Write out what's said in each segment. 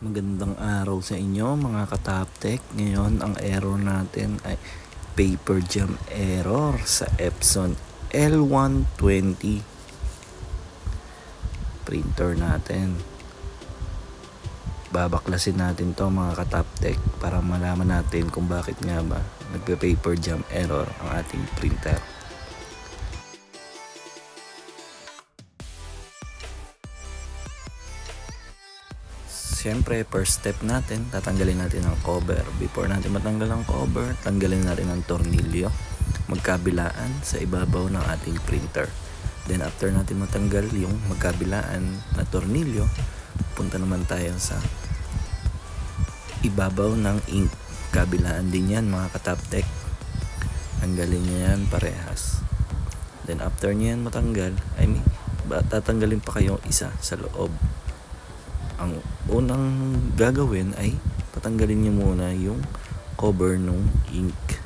Magandang araw sa inyo mga kataptek. Ngayon ang error natin ay paper jam error sa Epson L120 printer natin. Babaklasin natin to mga kataptek para malaman natin kung bakit nga ba nagpe-paper jam error ang ating printer. Siyempre, first step natin, tatanggalin natin ang cover. Before natin matanggal ang cover, tanggalin natin ang tornilyo magkabilaan sa ibabaw ng ating printer. Then after natin matanggal yung magkabilaan na tornilyo, punta naman tayo sa ibabaw ng ink. Kabilaan din yan mga kataptek. Tanggalin nyo yan parehas. Then after nyo yan matanggal, tatanggalin pa kayo isa sa loob. Ang unang gagawin ay patanggalin nyo muna yung cover ng ink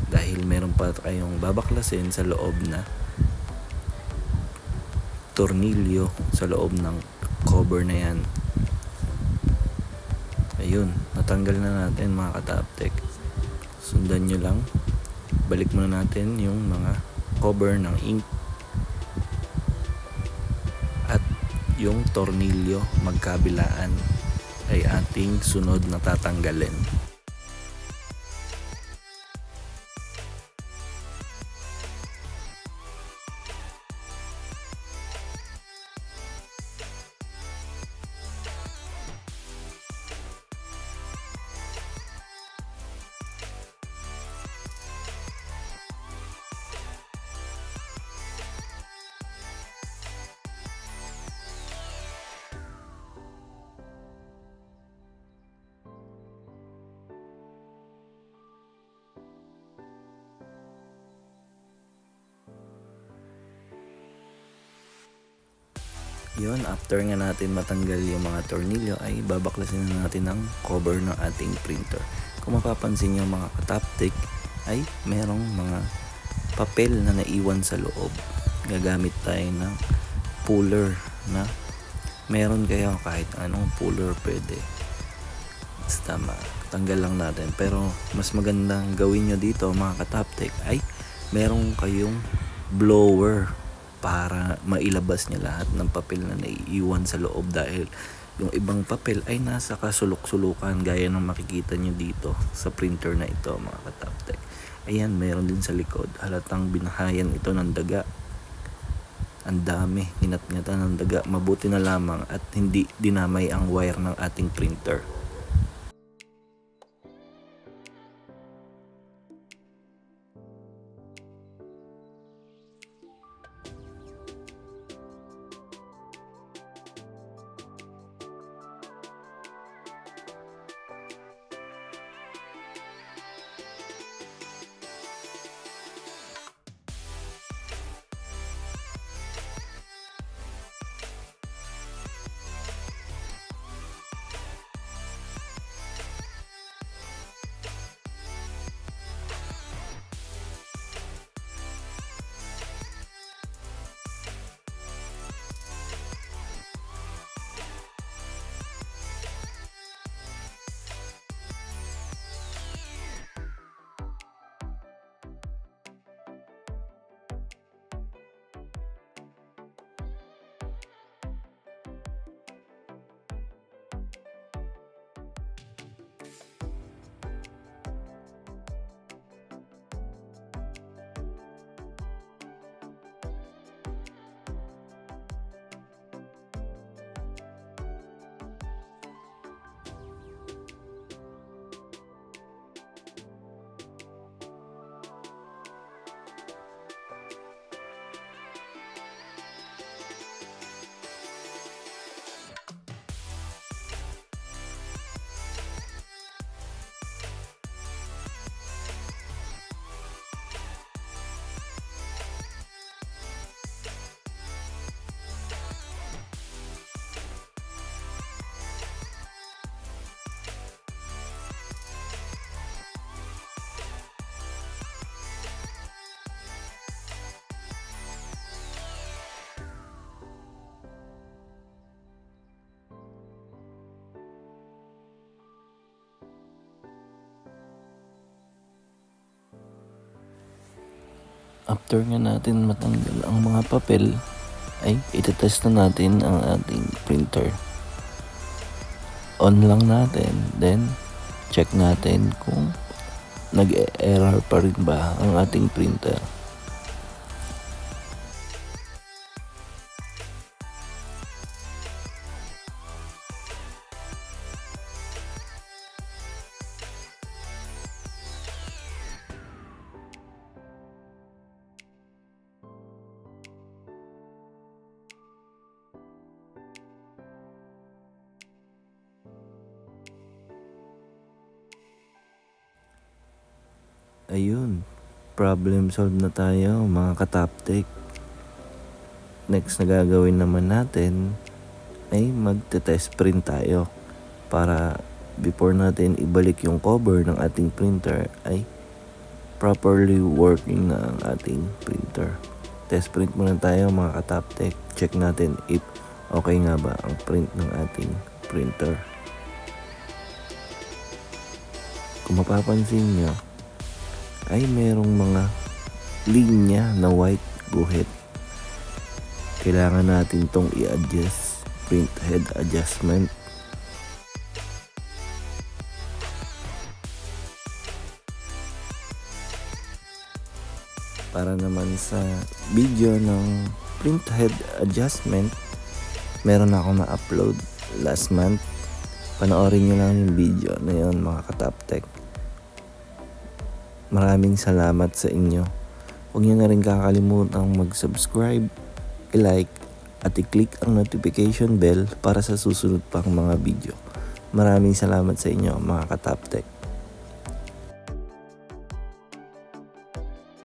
dahil meron pa kayong babaklasin sa loob na tornilyo sa loob ng cover na yan. Ayun, natanggal na natin mga kataptek. Sundan nyo lang, balik muna natin yung mga cover ng ink at yung tornilyo magkabilaan ay ating sunod na tatanggalin. Yun, after nga natin matanggal yung mga tornilyo ay babaklasin na natin ang cover ng ating printer. Kung mapapansin nyo mga kataptik ay merong mga papel na naiwan sa loob. Gagamit tayo ng puller na meron kayo kahit anong puller pwede. Basta tanggal lang natin. Pero mas magandang gawin nyo dito mga kataptik ay meron kayong blower para mailabas niya lahat ng papel na naiiwan sa loob dahil yung ibang papel ay nasa kasulok-sulukan gaya ng makikita nyo dito sa printer na ito mga kataptek. Ayan, meron din sa likod. Halatang binahayan ito ng daga. Ang dami, ninat-ngatan ng daga. Mabuti na lamang at hindi dinamay ang wire ng ating printer. After nga natin matanggal ang mga papel, ay itetest na natin ang ating printer. On lang natin, then check natin kung nag-error pa rin ba ang ating printer. Ayun, problem solved na tayo mga kataptik. Next na gagawin naman natin ay magte-test print tayo para before natin ibalik yung cover ng ating printer ay properly working na ang ating printer. Test print muna tayo mga kataptik. Check natin if okay nga ba ang print ng ating printer. Kung mapapansin nyo, ay merong mga linya na white guhit. Kailangan natin tong i-adjust, print head adjustment. Para naman sa video ng print head adjustment, meron akong na-upload last month. Panoorin nyo lang yung video na yun mga kataptek. Maraming salamat sa inyo. Huwag nyo na rin kakalimutang mag-subscribe, i-like, at i-click ang notification bell para sa susunod pang mga video. Maraming salamat sa inyo mga kataptek.